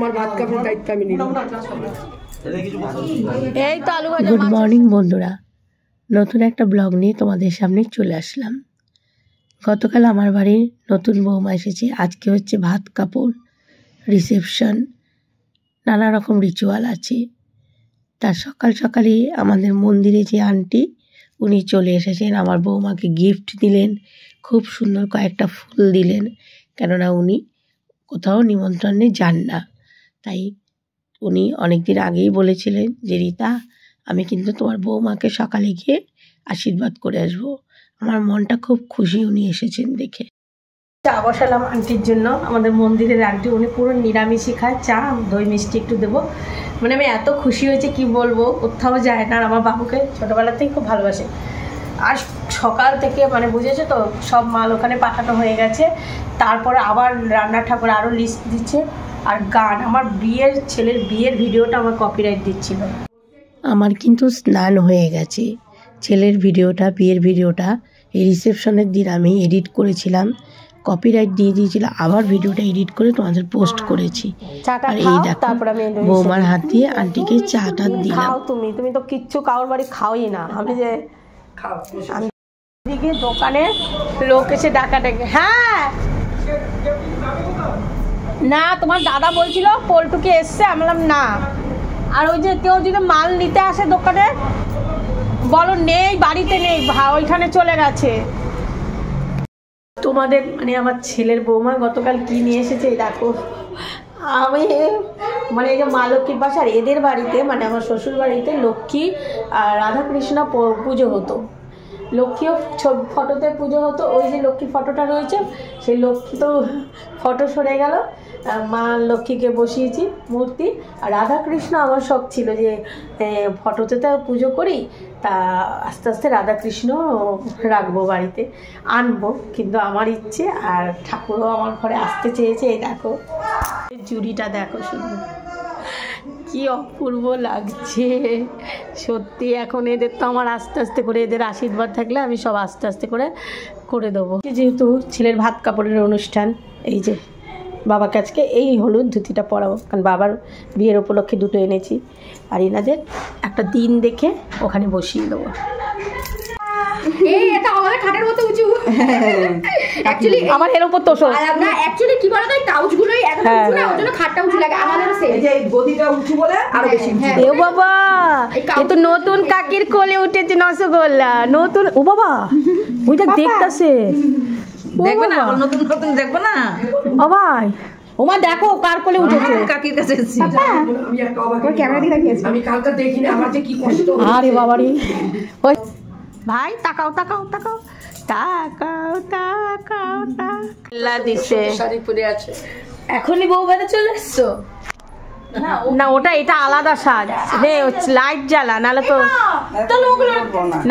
তোমার ভাত কাপড়ের দায়িত্ব আমি নিলাম। এই তো আলু ভাজা। গুড মর্নিং বন্ধুরা, নতুন একটা ব্লগ নিয়ে তোমাদের সামনে চলে আসলাম। গতকাল আমার বাড়ির নতুন বৌমা এসেছে। আজকে হচ্ছে ভাত কাপড়, রিসেপশন, নানা রকম রিচুয়াল আছে। তার সকাল সকালই আমাদের মন্দিরে যে আন্টি উনি চলে এসেছেন, আমার বৌমাকে গিফট দিলেন, খুব সুন্দর কয়েকটা ফুল দিলেন, কেননা উনি কোথাও নিমন্ত্রণে যান না। তাই উনি অনেকদিন আগেই বলেছিলেন যে রীতা, আমি কিন্তু তোমার বৌমাকে সকালে গিয়ে আশীর্বাদ করে আসবো। আমার মনটা খুব খুশি উনি এসেছেন দেখে। চা বসালাম আন্টির জন্য, আমাদের মন্দিরের আন্টি, উনি পুরো নিরামিষই খায়। চা, দই মিষ্টি একটু দেবো। মানে আমি এত খুশি হয়েছে কি বলবো, কোথাও যায় না। আর আমার বাবুকে ছোটোবেলা থেকেই খুব ভালোবাসে। আর সকাল থেকে মানে বুঝেছো তো, সব মাল ওখানে পাঠানো হয়ে গেছে। তারপরে আবার রান্নার ঠাকুর আরও লিস্ট দিচ্ছে, আর গান। আমার ছেলের বিয়ের ভিডিওটা আমার কপিরাইট দিচ্ছিল। আমার কিন্তু স্নান হয়ে গেছে। ছেলের ভিডিওটা, বিয়ের ভিডিওটা এই রিসেপশনের দিন আমি এডিট করেছিলাম, কপিরাইট দিয়ে দিয়েছিল। আবার ভিডিওটা এডিট করে তোমাদের পোস্ট করেছি। আর এই দেখো বৌমার হাত দিয়ে আন্টিকে চাটা দিলাম। তুমি তো কিচ্ছু কারোর বাড়ি খাওই না। আমি যে দিকে দোকানে লোক এসে ডাকে, হ্যাঁ না তোমার দাদা বলছিল পল্টুকে এসছে। আমি বললাম না। আর ওই যে কেউ যদি মাল নিতে আসে দোকানে, বলো নেই, বাড়িতে নেই, ওইখানে চলে গেছে। তোমাদের মানে আমার ছেলের বৌমা গতকাল কি নিয়ে এসেছে দেখো। আমি মানে এই যে মা লক্ষ্মীর পাশে, আর এদের বাড়িতে মানে আমার শ্বশুর বাড়িতে লক্ষ্মী আর রাধাকৃষ্ণ পুজো হতো। লক্ষ্মীও ফটোতে পুজো হতো। ওই যে লক্ষ্মীর ফটোটা রয়েছে, সেই লক্ষ্মী তো ফটো সরে গেল। মা লক্ষ্মীকে বসিয়েছি মূর্তি। আর রাধাকৃষ্ণ আমার শখ ছিল যে ফটোতে তো পুজো করি, তা আস্তে আস্তে রাধাকৃষ্ণ রাখবো বাড়িতে, আনবো। কিন্তু আমার ইচ্ছে, আর ঠাকুরও আমার ঘরে আসতে চেয়েছে। এই দেখো জুড়িটা দেখো শুধু, কি অপূর্ব লাগছে সত্যি। এখন এদের তো আমার আস্তে আস্তে করে, এদের আশীর্বাদ থাকলে আমি সব আস্তে আস্তে করে দেবো। যেহেতু ছেলের ভাত কাপড়ের অনুষ্ঠান, এই যে বাবাকে আজকে এই হলুদ ধুতিটা পরাবো, কারণ বাবার বিয়ের উপলক্ষে দুটো এনেছি। আর এনাদের একটা দিন দেখে ওখানে বসিয়ে দেবো। এটা আমাদের খাটের মতো উঁচু। অ্যাকচুয়ালি আমার এর উপর তোষক না, অ্যাকচুয়ালি কি বলতো, এই কাউচগুলোই এত উঁচু না, ওর জন্য খাটটা উঁচু লাগে। আমাদেরও সেই, এই যে গদিটা উঁচু বলে আরো বেশি উঁচু। এ বাবা, এ তো নতুন কাকির কোলে উঠেছে রসগোল্লা নতুন। ও বাবা, ওইটা দেখতেছে, দেখবে না, নতুন নতুন দেখবে না। ও ভাই, ওমা দেখো কার কোলে উঠেছে। কাকির কাছে এসেছি। আমি একটা অবাক, ক্যামেরা দিয়ে দেখিয়েছি, আমি কালকে দেখিনি, আমার যে কি কষ্ট। আরে বাবারে, ওই ভাই তাকাও তাকাও তাকাও তাকাও তাকাও তাকাও দিছে। শাড়ি পরে আছে। এখনই বউ বাড়ি চলে এসছো? না ওটা, এটা আলাদা সাজ রে, লাইট জ্বালা, নাহলে তো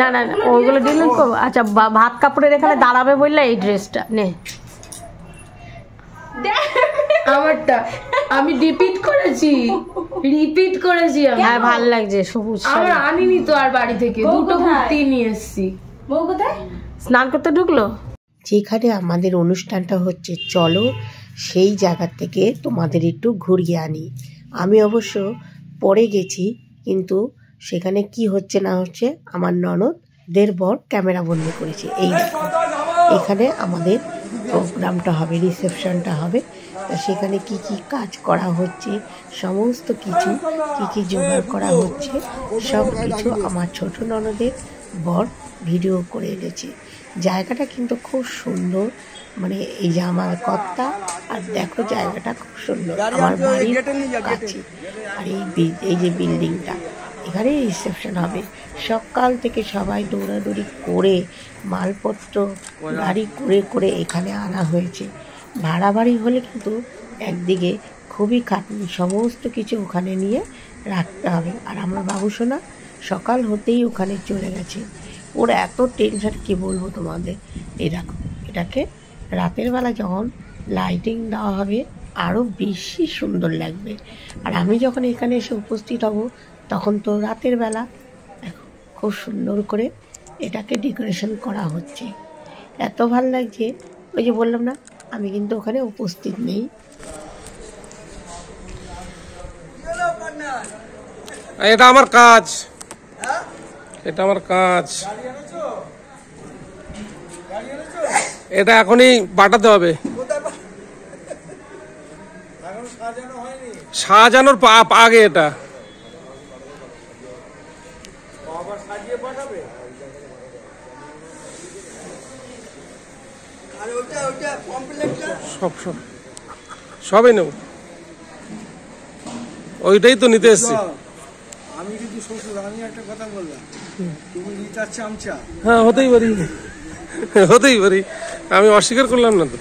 না না ওইগুলো ডিলিট করবো। আচ্ছা ভাত কাপড়ের এখানে দাঁড়াবে বললে এই ড্রেসটা নে। আমারটা আমি রিপিট করেছি আমি। হ্যাঁ ভালো লাগছে সবুজ। আমার আনিনি তো আর বাড়ি থেকে, দুটো কুর্তি নিয়ে এসেছি। বউ কোথায়? স্নান করতে ঢুকলো। যেখানে আমাদের অনুষ্ঠানটা হচ্ছে, চলো সেই জায়গা থেকে তোমাদের একটু ঘুরিয়ে আনি। আমি অবশ্য পরে গেছি, কিন্তু সেখানে কি হচ্ছে না হচ্ছে আমার ননদের বর ক্যামেরা বন্দি করেছে। এই দেখো, এখানে আমাদের প্রোগ্রামটা হবে, রিসেপশনটা হবে। তা সেখানে কি কি কাজ করা হচ্ছে, সমস্ত কিছু কি কি জোগাড় করা হচ্ছে, সব কিছু আমার ছোট ননদের বর ভিডিও করে এনেছে। জায়গাটা কিন্তু খুব সুন্দর, মানে এই যে আমার কর্তা, আর দেখো জায়গাটা খুব সুন্দর, আমার বাড়ির কাছে। আর এই যে বিল্ডিংটা, এখানে রিসেপশন হবে। সকাল থেকে সবাই দৌড়াদৌড়ি করে মালপত্র গাড়ি করে করে এখানে আনা হয়েছে। ভাড়া বাড়ি হলে কিন্তু একদিকে খুবই খাটনি, সমস্ত কিছু ওখানে নিয়ে রাখতে হবে। আর আমার বাবুসোনা সকাল হতেই ওখানে চলে গেছে। ওর এত টেনশন, কি বলবো তোমাদের। এই দেখো, এটাকে রাতের বেলা যখন লাইটিং দেওয়া হবে আরও বেশি সুন্দর লাগবে। আর আমি যখন এখানে এসে উপস্থিত হব তখন তো রাতের বেলা। দেখো খুব সুন্দর করে এটাকে ডেকোরেশন করা হচ্ছে, এত ভালো লাগছে। ওই যে বললাম না, আমি কিন্তু ওখানে উপস্থিত নেই। এটা আমার কাজ, এটা আমার কাজ, এটা এখনই পাঠাতে হবে। সাজানোর আগে এটা সবই নেব, ওইটাই তো নিতে এসছি। আমি কিন্তু শ্বশুর, আমি একটা কথা বললাম, তুমি রিতার চামচা। হ্যাঁ হতেই পারি, হতেই পারি, আমি অস্বীকার করলাম না তো।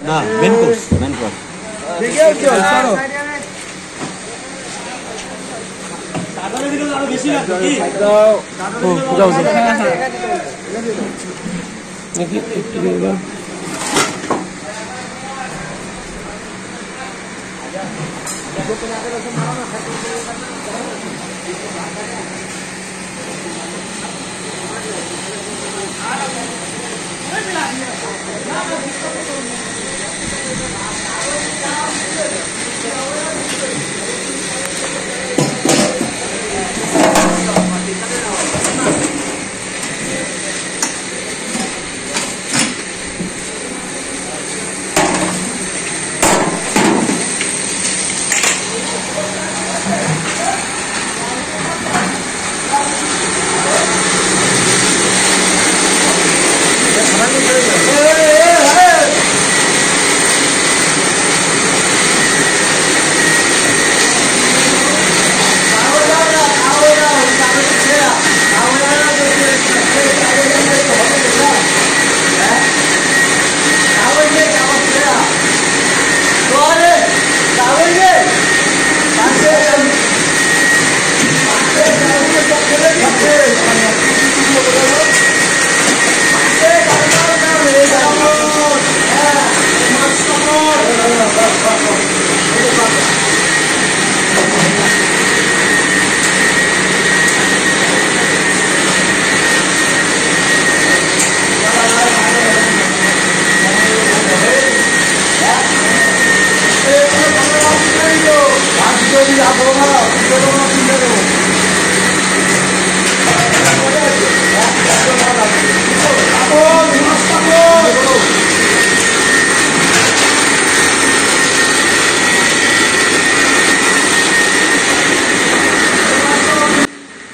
না মেন কোর্স, মেন কোর্স দেখে কি চলো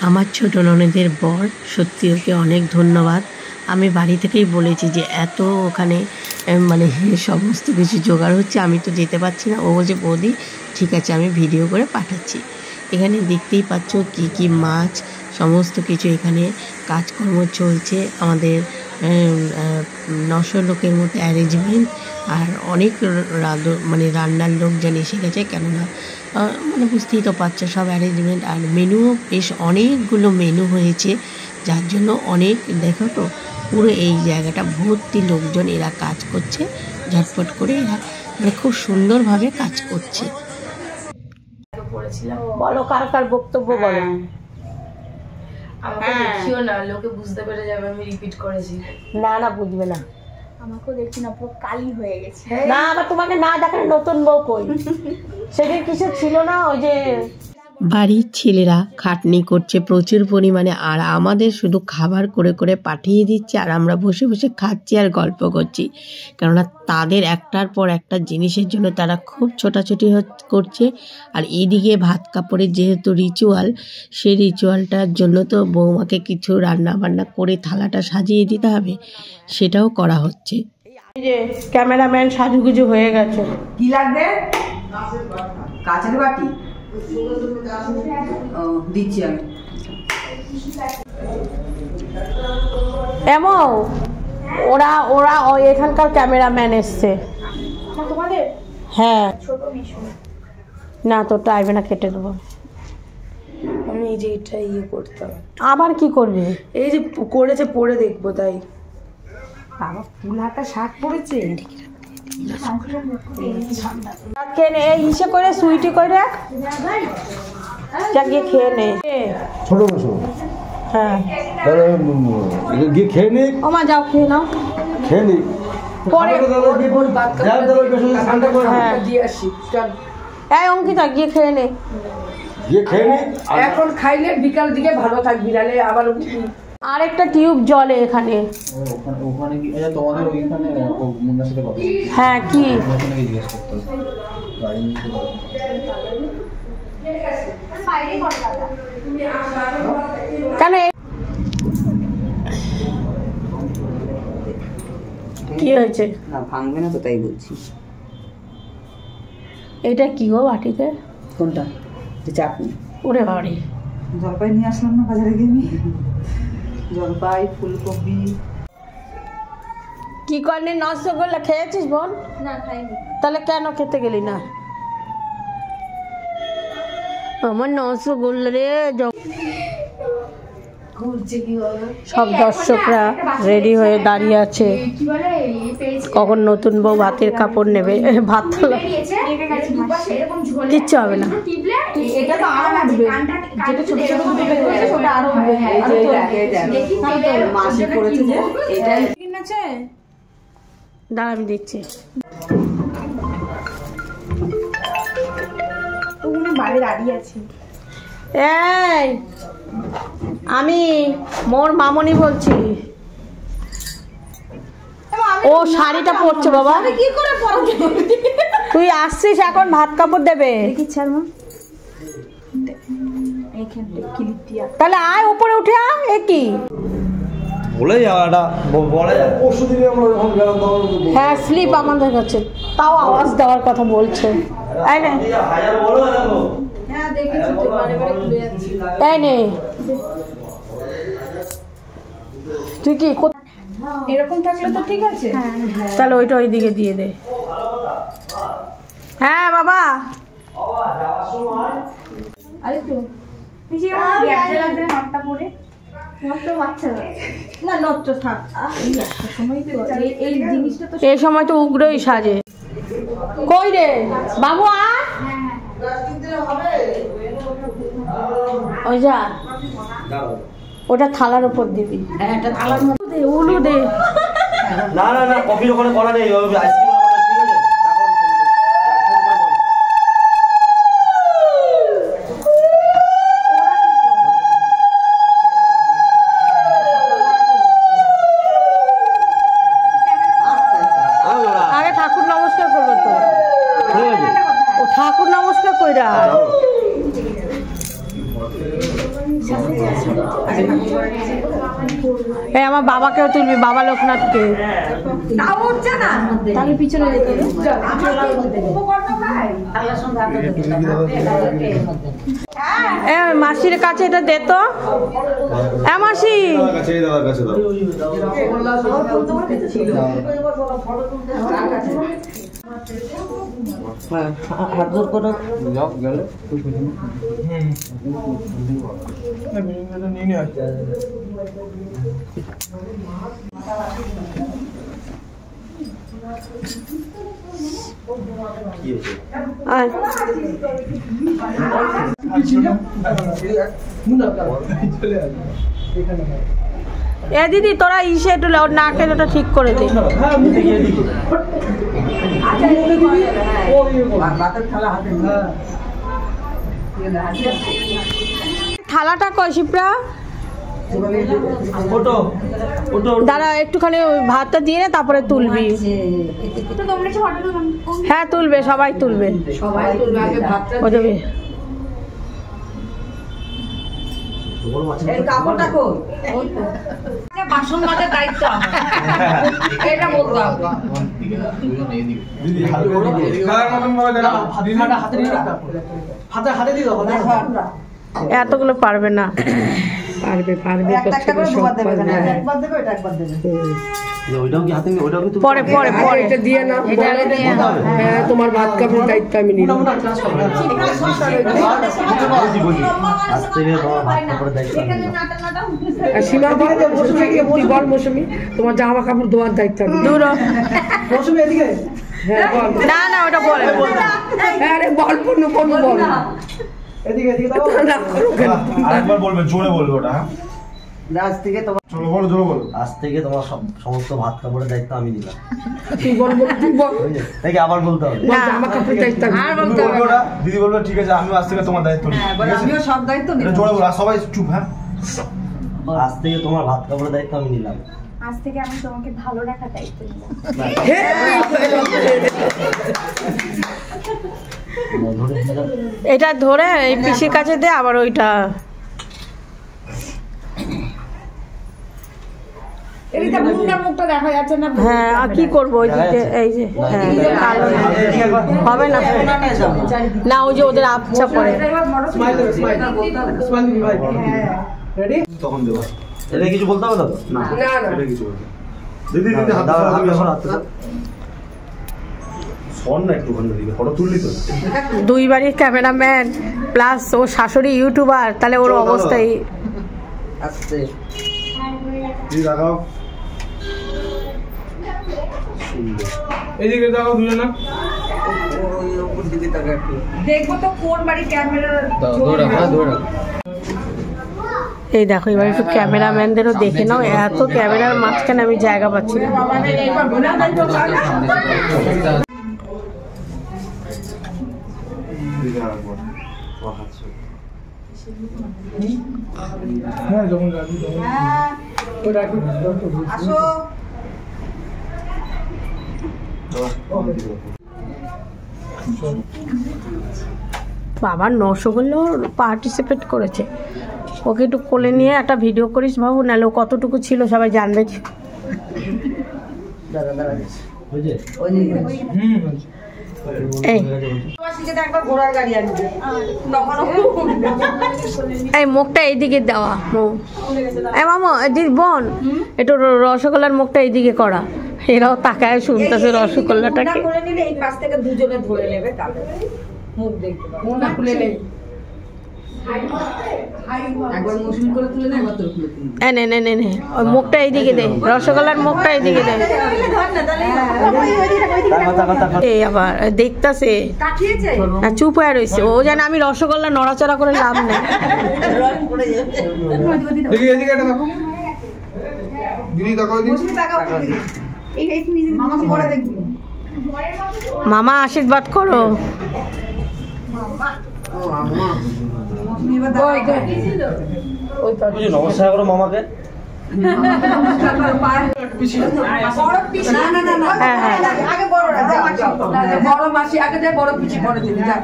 আমার ছোট ননদের বর, সত্যি ওকে অনেক ধন্যবাদ। আমি বাড়ি থেকেই বলেছি যে এত ওখানে মানে সমস্ত কিছু জোগাড় হচ্ছে, আমি তো যেতে পারছি না। ও বলছে বৌদি ঠিক আছে আমি ভিডিও করে পাঠাচ্ছি। এখানে দেখতেই পাচ্ছ কি কি মাছ, সমস্ত কিছু এখানে কাজকর্ম চলছে। আমাদের 900 লোকের মতো অ্যারেঞ্জমেন্ট, আর অনেক মানে রান্নার লোকজন এসে গেছে, কেননা মানে বুঝতেই তো পারছো সব অ্যারেঞ্জমেন্ট। আর মেনুও বেশ অনেকগুলো মেনু হয়েছে, যার জন্য অনেক দেখো তো পুরো এই জায়গাটা ভর্তি লোকজন, এরা কাজ করছে ঝটপট করে, এরা মানে খুব সুন্দরভাবে কাজ করছে। বলো কার কার বক্তব্য বলো। আমাকে দেখিও না, লোকে বুঝতে পেরে যাবে আমি রিপিট করেছি। না না বুঝবে না, আমাকেও দেখছি না, পুরো কালি হয়ে গেছে। না আবার তোমাকে না দেখার নতুন বউ কই, সেদিন কিছু ছিল না, ওই যে বাড়ির ছেলেরা খাটনি করছে প্রচুর পরিমাণে, আর আমাদের শুধু খাবার করে করে পাঠিয়ে দিচ্ছে, আর আমরা বসে বসে খাচ্ছি আর গল্প করছি। কেননা তাদের একটার পর একটা জিনিসের জন্য তারা খুব ছোটাছুটি করছে। আর এইদিকে ভাত কাপড়ের যেহেতু রিচুয়াল, সেই রিচুয়ালটার জন্য তো বৌমাকে কিছু রান্না বান্না করে থালাটা সাজিয়ে দিতে হবে, সেটাও করা হচ্ছে। এই যে ক্যামেরাম্যান সাজুগুজু হয়ে গেছে। কি লাগবে? কাঁচের বাটি দিচ্ছি আমি। এমন ওরা ওরা এখানকার ক্যামেরাম্যান এসছে তোমাদের হ্যাঁ। ছোট বিষয় না তো টাইমে না, কেটে দেবো। আমি এই যে এটা ইয়ে করতাম, আবার কি করবি? এই যে করেছে পরে দেখবো, তাই বাবা ফুল হাতা শাক পড়েছে। এই ইসে করে সুইটি করে যা গিয়ে খেয়ে নে। ছোট বসো, হ্যাঁ তাহলে গিয়ে খেয়ে নি। ও মা যাও খেয়ে নাও। খেয়ে নি, পরে হ্যাঁ দিয়ে আসি চল। এই অঙ্কিতা গিয়ে খেয়ে নে। এখন খাইলে বিকাল দিকে ভালো থাকবি, নাহলে আবার আরেকটা টিউব জলে এখানে। ওখানে কি এটা তোমাদের ওইখানে মুন্নার সাথে কথা হ্যাঁ কি ওখানে কি জিজ্ঞেস করতে হবে গাড়ি নিতে কেন কি হয়েছে? না ভাঙবে না তো, তাই বলছি। এটা কি গো বাটিতে? কোনটা? চাটনি। ওরে বাড়ি জলপাই নিয়ে আসলাম না বাজারে গিয়ে আমি। জলপাই, ফুলকপি। কি করলি? রসগোল্লা খেয়েছিস বোন? না খাইনি। তাহলে কেন খেতে গেলি না? আমার রসগোল্লা রে। সব দর্শকরা রেডি হয়ে দাঁড়িয়ে আছে, কি বলে কখন নতুন বউ ভাতের কাপড় নেবে। ভাত তোলা কিচ্ছু হবে না। এটা তো আরো উঠবে, যেটা ছোট ছোট দুটো বের হয়েছে সেটা আরো উঠবে। মাসি করেছে যে এটা দাঁড়া আমি দেখছি। ওখানে বাইরে দাঁড়িয়ে আছি। এই আমি মোর মামনি বলছি। ও শাড়িটা পরছে বাবা। কি করে পড়াতে? তুই আসছিস এখন ভাত কাপড় দেবে। তাহলে আয় উপরে উঠে আয়। এ কি বলে যাওয়াটা বলা যায় পরশু দিনে আমরা যখন গেলাম তখন হ্যাঁ স্লিপ আমাদের কাছে, তাও আওয়াজ দেওয়ার কথা বলছে। এই নে হাজার বলো দেখো হ্যাঁ দেখেছি তো, বারে বারে খুলে যাচ্ছে। এই নে তুই কি এরকম থাকলে তো ঠিক আছে। তাহলে ওইটা ওইদিকে দিয়ে দে। হ্যাঁ বাবা আরে তো পিছিয়ে আমার ব্যাগটা লাগবে না, নটটা পরে নটটা বাচ্চা না, নটটা থাক। এই একটা সময় তো এই জিনিসটা তো এই সময় তো উগ্রই সাজে। কই রে বাবু আয়। ওই যা ওটা থালার উপর দিবি। হ্যাঁ একটা থালার মধ্যে দে উলু দে। না না না কফির ওখানে করা নেই আইসক্রিম ঠিক আছে আগে ঠাকুর নমস্কার করবো তো। ও ঠাকুর নমস্কার কইরা এই আমার বাবাকেও তুলবি, বাবা লোকনাথকে। তাও হচ্ছে না, তাহলে পিছনে যেতে হবে। এ মাসির কাছে এটা দে তো। এ মাসি দাদার কাছে দাও হাত জোর করে যাও গেলে নিয়ে আসছে আয়। এ দিদি তোরা ইসে একটু ওর নাকের ওটা ঠিক করে দে। থালাটা কয় শিপ্রা? দাঁড়া একটুখানি ভাতটা দিয়ে নে, তারপরে তুলবি। হ্যাঁ তুলবে, সবাই তুলবে। সবাই তুলবে, আগে ভাতটা ও দেবে। এই কাপড়টা কই? বাসন মাজার দায়িত্ব আমার। এটা বলতে হবে। দিদি হাতে গায়ের মতন ভাবে দেখা হাতে নিয়ে রাখ হাতে দিয়ে দাও এতগুলো পারবে না। পারবে পারবে একটা করে দুবার দেবে, একবার দেবে এটা একবার দেবে। ওইটাও কি হাতে ওইটাও কি পরে পরে পরে এটা দিয়ে না, হ্যাঁ তোমার ভাত কাপড় দায়িত্ব আমি নিলাম। সীমা বল মৌসুমি, বল মৌসুমি তোমার জামা কাপড় ধোয়ার দায়িত্ব আমি। দূর হ। মৌসুমি এদিকে হ্যাঁ বল। না না ওটা বলে আরে বল পনু পনু বল। এদিকে এদিকে দাও রাগ করো কেন? আরেকবার বলবে, জোরে বলবে ওটা। হ্যাঁ আজ থেকে তোমার চলো বলো চলো বলো আজ থেকে তোমার সমস্ত ভাত কাপড়ের দায়িত্ব আমি নিলাম। তুই বল তুই বল দেখি আবার বলতে হবে। জামা কাপড়ের দায়িত্ব আর তুমি বলতে বলবে হবে না, দিদি বলবে ঠিক আছে আমি আজ থেকে তোমার দায়িত্ব নিই। হ্যাঁ বলে আমিও সব দায়িত্ব নিব। এটা জোরে বলো আর সবাই চুপ। হ্যাঁ আজ থেকে তোমার ভাত কাপড়ের দায়িত্ব আমি নিলাম। আজ থেকে আমি তোমাকে ভালো রাখার দায়িত্ব নিলাম। এটা ধরে এই পিসির কাছে দে, আবার ওইটা এদিকে মুখটা দেখা যাচ্ছে না। হ্যাঁ আর কি করবো ওই দিকে এই যে হ্যাঁ কালো হবে না না ওই যে ওদের আবছা পড়ে। তখন দেবো। এটা কিছু বলতে হবে না তো? না না না এটা কিছু বলতে। দিদি দিদি হাত দাও, দাও হাত তুমি দাও, এখন হাত দাও। শোন না একটু ওখানে দিকে ফটো তুললি তো। দুই বাড়ির ক্যামেরাম্যান প্লাস ও শাশুড়ি ইউটিউবার, তাহলে ওর অবস্থাই আস্তে দিদি দেখাও। এদিকে দেখাও দুজনে। দেখবো তো কোন বাড়ি ক্যামেরা। এই দেখো এবার একটু ক্যামেরাম্যানদেরও দেখে নাও, এত ক্যামেরার মাঝখানে আমি জায়গা পাচ্ছি না। দিদি আরেকবার। হ্যাঁ যখন যাবি তখন। আসো বাবার নশোগুলো পার্টিসিপেট করেছে, ওকে একটু কোলে নিয়ে একটা ভিডিও করিস বাবু, নাহলে ও কতটুকু ছিল সবাই জানবে। এই একবার ঘোড়ার গাড়ি আনবে এই মুখটা এইদিকে দেওয়া এই মামা দিদি বোন একটু রসগোল্লার মুখটা এইদিকে করা, এরাও তাকায় শুনতেছে রসগোল্লাটাকে। করে নিলে এই পাশ থেকে দুজনে ধরে নেবে, তাহলে মুখ দেখতে পাবে। মুখটা খুলে নেই, একবার মৌসুমি করে তুলে নেই, একবার তোর খুলে তুলে নে নে নে নে ওই মুখটা এইদিকে দে, রসগোল্লার মুখটা এইদিকে দে। এই আবার দেখতাছে না, চুপ হয়ে রয়েছে ও, জানে আমি রসগোল্লা নড়াচড়া করে লাভ নেই। দিদি এদিকে এটা দেখো। দিদি দেখাও দিদি। মামাকে পরে দেখবি। মামা আশীর্বাদ করো। নমস্কার করো মামাকে। হ্যাঁ হ্যাঁ বড় মাসি আগে যায়, বড় পিছি পরে দিবি। যা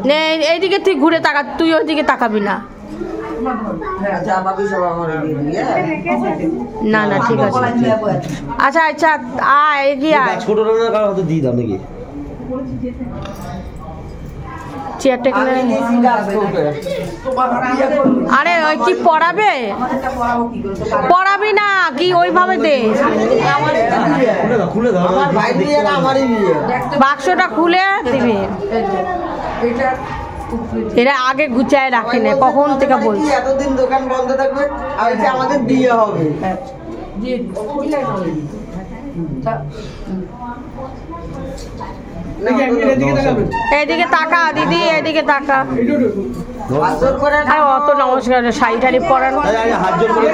নে এইদিকে তুই ঘুরে তাকা, তুই ওইদিকে তাকাবি না। না না ঠিক আছে, আচ্ছা আচ্ছা আয় এগিয়ে আয়। ছোট কারো হাতে দিয়ে দাও নাকি? চেয়ারটা এখানে। আরে ওই কি পড়াবে, পড়াবি না কি ওইভাবে দে, খুলে দাও। বাক্সটা খুলে দিবি। এরা আগে গুছায় রাখি না, কখন থেকে বলছি। এতদিন দোকান বন্ধ থাকবে আর আমাদের বিয়ে হবে। এদিকে তাকা দিদি, এদিকে তাকা। আরে অত নমস্কার, শাড়ি টাড়ি পরান। হাত জোর করে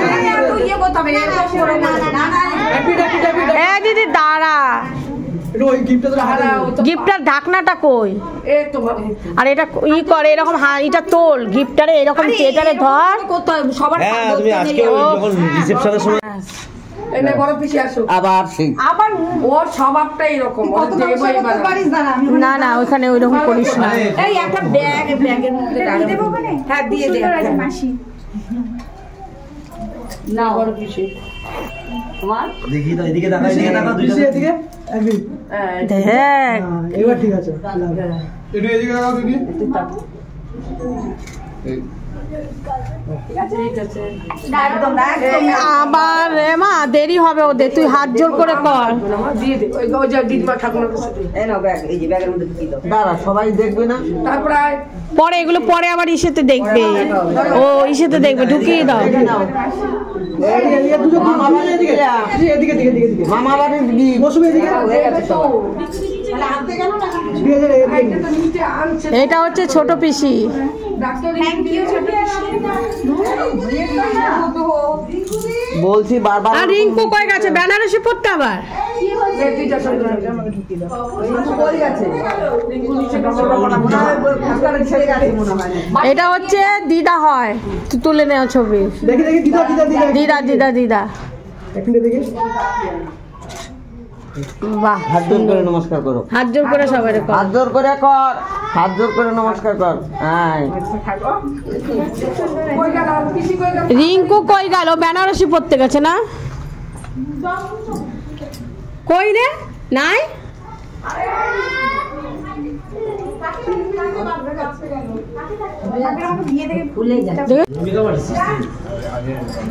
এ দিদি দাঁড়া, গিফটার ঢাকনাটা কই? আর এটা ই করে এরকম, এটা তোল গিফটারে এরকম চেটারে ধর। সবার হ্যাঁ তুমি আজকে যখন রিসেপশনের সময় এনে বড় পিছি আসো। আবার সেই আবার ওর স্বভাবটাই এরকম। না না ওইখানে ওইরকম করিস না। এই একটা ব্যাগের মধ্যে দেবো ওখানে। হ্যাঁ দিয়ে দে মাসি। না বড় পিছি তোমার দেখি তো এদিকে দেখা, এদিকে দেখা, দুইটা এদিকে। দেখ এবার ঠিক আছে। একটু এদিকে দেখাও দিদি। আবার মা দেরি হবে ওদের, তুই হাত জোর করে কর। দিয়ে দে ওই যে দিদিমা ঠাকুমার কাছে। এই নাও ব্যাগ, এই যে ব্যাগের মধ্যে ঢুকিয়ে দাও। দাঁড়া সবাই দেখবে না। তারপরে পরে এগুলো পরে আবার ইসেতে দেখবে, ও ইসেতে দেখবে, ঢুকিয়ে দাও। মামা বাড়ির এদিকে এদিকে এদিকে এদিকে মামা বাড়ির বসবে এদিকে। এটা হচ্ছে ছোট পিসি। বলছি বারবার। আর রিঙ্কু কই গেছে বেনারসি পড়তে আবার? এটা হচ্ছে দিদা হয়, তুলে নেওয়া ছবি। দিদা দিদা দিদা বাহ, হাত জোর করে নমস্কার করো। হাত জোর করে সবাই হাত জোর করে কর, হাত জোর করে নমস্কার কর। রিঙ্কু কই গেল? বেনারসি পড়তে গেছে না? কই রে? নাই?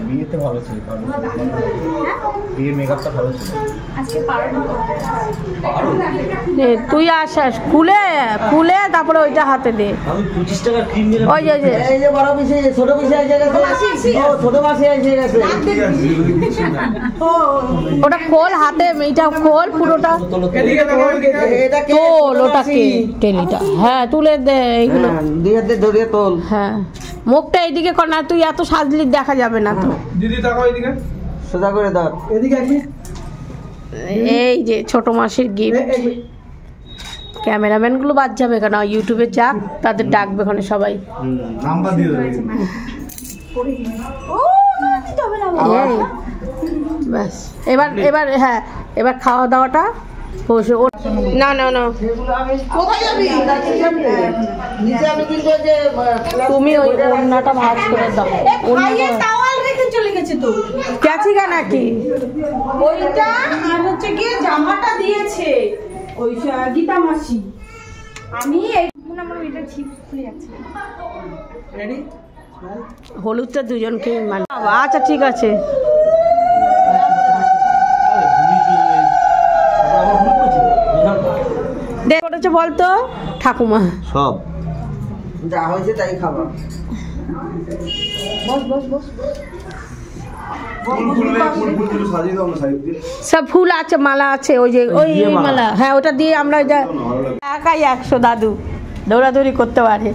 বিয়েতে ভালো ছিল, বিয়ের মেকআপটা ভালো ছিল। তুই আসাস খুলে খুলে তারপরে ওইটা হাতে দে। আমি 25 টাকার ক্রিম নিলাম। ওই যে এই যে বড় পিসি, ছোট পিসি এসে গেছে। ও ছোট মাসি এসে গেছে। ওটা খোল হাতে, এইটা খোল পুরোটা এটা কে? তোল ওটাকে টেলিটা, হ্যাঁ তুলে দে এইগুলো। দুই হাতে ধরিয়ে তোল। হ্যাঁ মুখটা এইদিকে কর না, তুই এত সাজলি দেখা যাবে না তো। দিদি তাকাও এদিকে, সোজা করে ধর। এদিকে আসবি। এই যে ছোট মাসির গিফট। ক্যামেরাম্যান গুলো বাদ যাবে কেন, ইউটিউবে যাক তাদের ডাকবে ওখানে সবাই। নাম্বার দিয়ে দেবে। এই ব্যাস, এবার এবার হ্যাঁ এবার খাওয়া দাওয়াটা বসে। না না না কোথায় যাবি? নিচে আমি কিন্তু যে তুমি ওই ওড়নাটা ভাঁজ করে দাও। টাওয়াল রেখে চলে গেছে তো। ক্যাচিকা নাকি? ওইটা আর হচ্ছে গিয়ে জামাটা দিয়েছে ওই গীতা মাসি। আমি আমার এটা ঠিক খুলে যাচ্ছে। রেডি? হলুদটা দুজনকে মানে। আচ্ছা ঠিক আছে। করেছে বলতো ঠাকুমা? সব যা হয়েছে তাই খাবা। বস বস বস। সব ফুল আছে, মালা আছে, ওই যে ওই মালা, হ্যাঁ ওটা দিয়ে আমরা একাই 100 দাদু দৌড়াদৌড়ি করতে পারে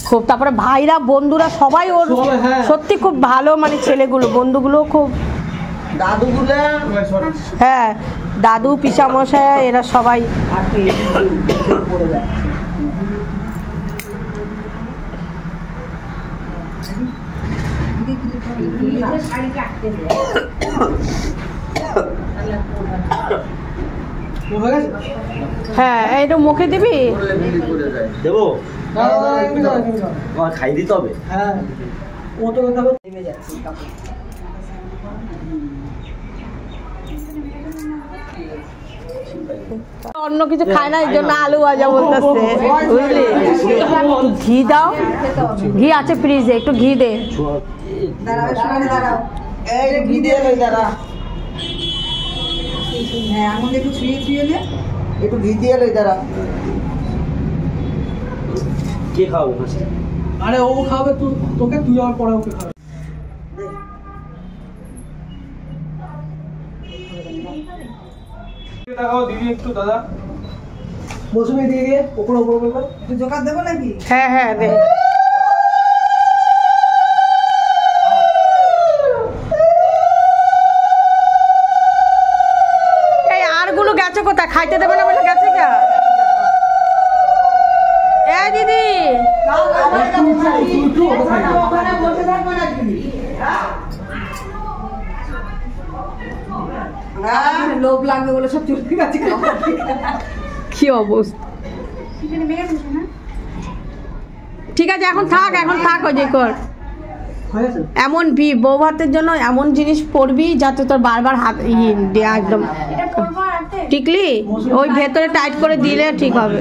খুব। তারপরে ভাইরা বন্ধুরা সবাই ওর সত্যি খুব ভালো, মানে ছেলেগুলো বন্ধুগুলো খুব। দাদুগুলো হ্যাঁ দাদু পিসামশাই এরা সবাই। হ্যাঁ এইটা মুখে দিবি? দেবো, খাই দিতে হবে। হ্যাঁ ও তো খাবে। নেমে যাচ্ছে অন্য কিছু খায় না, এই জন্য আলু ভাজা বলতেছে বুঝলি। ঘি দাও, ঘি আছে ফ্রিজে, একটু ঘি দে। দাঁড়াও শুনে দাঁড়াও। এই যে ঘি দিয়ে লই দাঁড়া। হ্যাঁ আঙুল একটু ছুঁয়ে ছুঁয়ে নে, একটু ঘি দিয়ে লই দাঁড়া। কে খাওয়াবে মাছটা? আরে ও খাবে, তোকে তুই আর পরে ওকে খাবে। তাকাও দিদি একটু, দাদা মৌসুমি দিয়ে গিয়ে ওপরে ওপরে ওপরে একটু জোগাড় দেবো নাকি? হ্যাঁ হ্যাঁ দে। এই আরগুলো গেছে কোথায়? খাইতে দেবে না বলে গেছে কে? এ দিদি লোভ লাগবে বলে সব চলে গেছে। কি অবস্থা। ঠিক আছে এখন থাক, এখন থাক, ওই যে কর। এমন বউ ভাতের জন্য এমন জিনিস পরবি যাতে তোর বারবার হাত দেয়া একদম টিকলি ওই ভেতরে টাইট করে দিলে ঠিক হবে।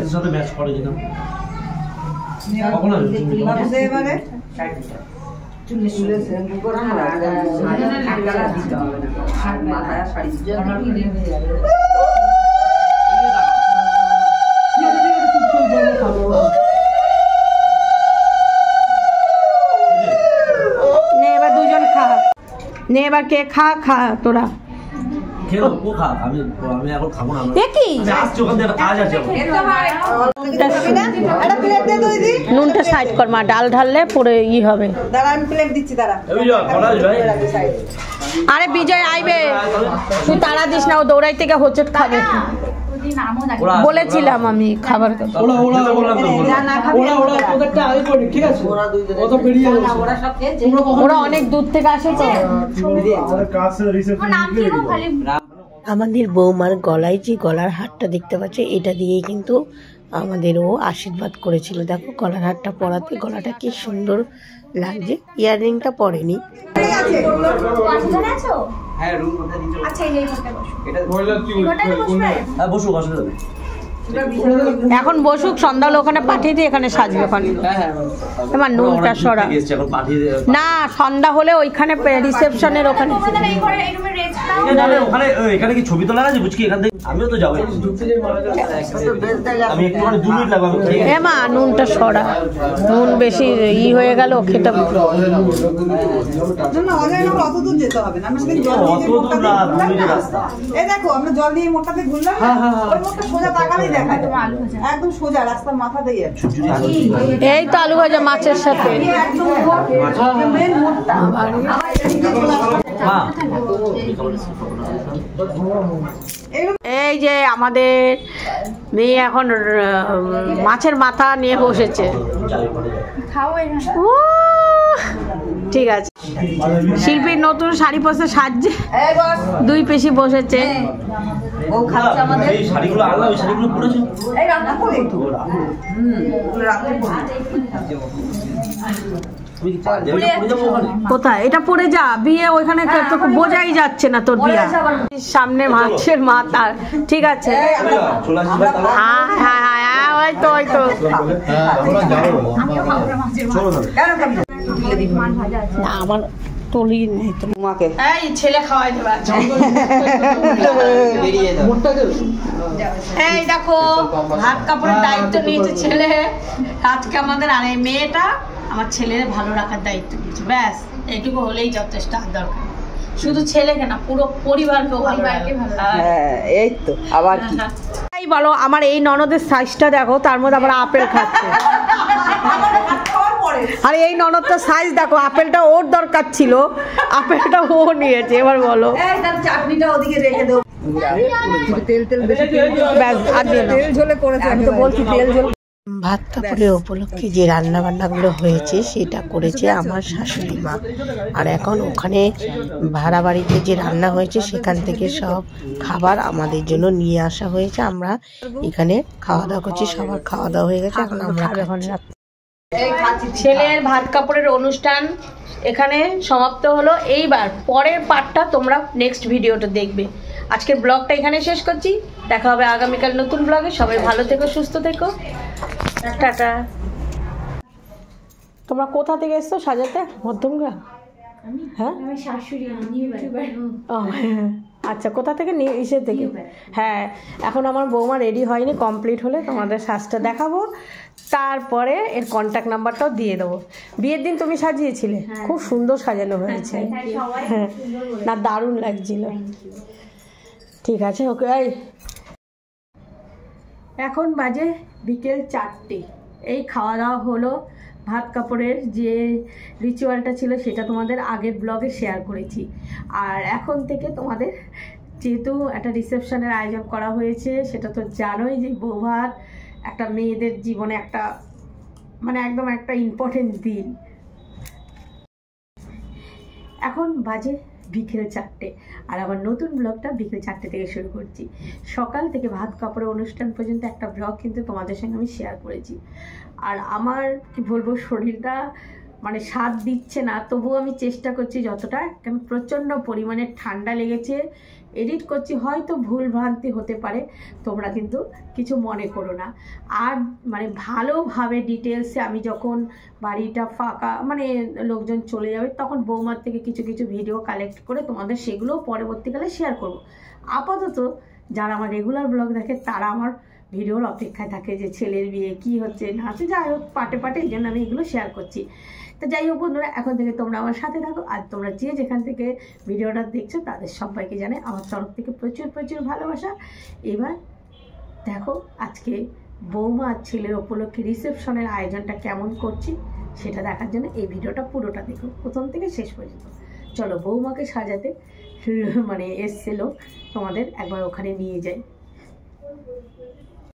নে এবার দুজন খা, নে এবার কে খা খা তোরা। খেলো ও খা, আমি এখন খাবো না। দেখি আসছি ওখান থেকে কাজ আছে। নুনটা সাইড কর মা, ডাল ঢাললে পুরো ই হবে। দাঁড়া আমি প্লেট দিচ্ছি দাঁড়া। আরে বিজয় আইবে, তুই তাড়া দিস না, ও দৌড়াই থেকে হোঁচট খাবে। বলেছিলাম আমি খাবার কথা। ওরা অনেক দূর থেকে আসে তো। আমাদের বৌমার গলায় যে গলার হারটা দেখতে পাচ্ছ, এটা দিয়েই কিন্তু আমাদের ও আশীর্বাদ করেছিল। দেখো গলার হারটা পরাতে গলাটা কি সুন্দর লাগছে। ইয়াররিংটা পরেনি। এখন বসুক, সন্ধ্যা হলে ওখানে পাঠিয়ে দিয়ে এখানে সাজবে। ওখানে তোমার নুনটা সরা না, সন্ধ্যা হলে ওইখানে রিসেপশনের ওখানে। এখানে কি ছবি তোলা আছে বুঝকি? এখান থেকে আমিও তো যাবো। আমি একটু 2 মিনিট লাগবে। এ মা নুনটা সরা, নুন বেশি ই হয়ে গেল খেতে। অত দূর যেতে হবে না, আমরা সেদিন জল দেখো, আমরা জল দিয়ে মোটটাতে ঘুরলাম, ওই মোটটা সোজা তাকালেই দেখায়, একদম সোজা রাস্তার মাথা দিয়ে। এই তো আলু ভাজা মাছের সাথে। এই যে আমাদের মেয়ে এখন মাছের মাথা নিয়ে বসেছে। ঠিক আছে, শিল্পীর নতুন শাড়ি পরতে সাজছে, 2 পেশি বসেছে। কোথায় এটা পরে যা, বিয়ে ওইখানে বোঝাই যাচ্ছে না তোর বিয়ে সামনে মাছের মাথা। ঠিক আছে, হ্যাঁ হ্যাঁ হ্যাঁ, ওই তো ওই তো। আমার টলি নেই তো, এই ছেলে খাওয়াই দেবে। এই দেখো ভাত কাপড়ের দায়িত্ব নিয়েছে ছেলে আজকে আমাদের। আর এই মেয়েটা আমার ছেলের ভালো রাখার দায়িত্ব নিয়েছে। ব্যাস এইটুকু হলেই যথেষ্ট, আর দরকার শুধু ছেলেকে না, পুরো পরিবারকেও ভালো রাখে। এই তো আবার কি তাই বলো, আমার এই ননদের সাইজটা দেখো, তার মধ্যে আবার আপেল খাচ্ছে। আর এই ননদটার সাইজ দেখো, আপেলটা ওর দরকার ছিল, আপেলটা ও নিয়েছে। এবার বলো, চাটনিটা ওদিকে রেখে দেবো। তেল তেল বেশি, তেল ঝোলে করেছে, আমি তো বলছি তেল ঝোল। ভাত কাপড়ের উপলক্ষে যে রান্না বান্নাগুলো হয়েছে সেটা করেছে আমার শাশুড়ি মা। আর এখন ওখানে ভাড়া বাড়িতে যে রান্না হয়েছে সেখান থেকে সব খাবার আমাদের জন্য নিয়ে আসা হয়েছে। আমরা এখানে খাওয়া দাওয়া করছি, সবার খাওয়া দাওয়া হয়ে গেছে, এখন আমরা ছেলের ভাত কাপড়ের অনুষ্ঠান এখানে সমাপ্ত হলো। এইবার পরের পার্টটা তোমরা নেক্সট ভিডিওটা দেখবে। আজকের ব্লগটা এখানে শেষ করছি, দেখা হবে আগামীকাল নতুন ব্লগে। সবাই ভালো থেকো, সুস্থ থেকো, টাটা। তোমরা কোথা থেকে এসছো সাজাতে? মধ্যমগ্রাম? হ্যাঁ, আচ্ছা, কোথা থেকে? ইসে থেকে। হ্যাঁ, এখন আমার বৌমা রেডি হয়নি, কমপ্লিট হলে তোমাদের সাজটা দেখাবো, তারপরে এর কন্ট্যাক্ট নাম্বারটাও দিয়ে দেবো। বিয়ের দিন তুমি সাজিয়েছিলে, খুব সুন্দর সাজানো হয়েছে। হ্যাঁ না, দারুণ লাগছিল। ঠিক আছে, ওকে। এখন বাজে বিকেল 4টে। এই খাওয়া দাওয়া হলো। ভাত কাপড়ের যে রিচুয়ালটা ছিল সেটা তোমাদের আগের ব্লগে শেয়ার করেছি। আর এখন থেকে তোমাদের যেহেতু একটা রিসেপশনের আয়োজন করা হয়েছে, সেটা তো জানোই যে বৌভাত একটা মেয়েদের জীবনে একটা মানে একদম একটা ইম্পর্টেন্ট দিন। এখন বাজে বিকেল 4টে, আর আমার নতুন ব্লগটা বিকেল 4টে থেকে শুরু করছি। সকাল থেকে ভাত কাপড়ের অনুষ্ঠান পর্যন্ত একটা ব্লগ কিন্তু তোমাদের সঙ্গে আমি শেয়ার করেছি। আর আমার কি বলবো, শরীরটা মানে সাথ দিচ্ছে না, তবুও আমি চেষ্টা করছি যতটা। কারণ প্রচণ্ড পরিমাণে ঠান্ডা লেগেছে, এডিট করছি, হয়তো ভুল ভ্রান্তি হতে পারে, তোমরা কিন্তু কিছু মনে করো না। আর মানে ভালোভাবে ডিটেলসে আমি যখন বাড়িটা ফাঁকা মানে লোকজন চলে যাবে, তখন বৌমার থেকে কিছু কিছু ভিডিও কালেক্ট করে তোমাদের সেগুলোও পরবর্তীকালে শেয়ার করব। আপাতত যারা আমার রেগুলার ব্লগ দেখে তারা আমার ভিডিওর অপেক্ষায় থাকে যে ছেলের বিয়ে কি হচ্ছে না হচ্ছে, যাই হোক পাটে পাটে, এই জন্য আমি এগুলো শেয়ার করছি। তো যাই হোক বন্ধুরা, এখন থেকে তোমরা আমার সাথে থাকো, আর তোমরা যে যেখান থেকে ভিডিওটা দেখছো তাদের সবাইকে জানাই আমার তরফ থেকে প্রচুর প্রচুর ভালোবাসা। এবার দেখো আজকে বৌমা আর ছেলের উপলক্ষে রিসেপশনের আয়োজনটা কেমন করছি সেটা দেখার জন্য এই ভিডিওটা পুরোটা দেখো প্রথম থেকে শেষ পর্যন্ত। চলো বৌমাকে সাজাতে মানে এসছিল, তোমাদের একবার ওখানে নিয়ে যাই।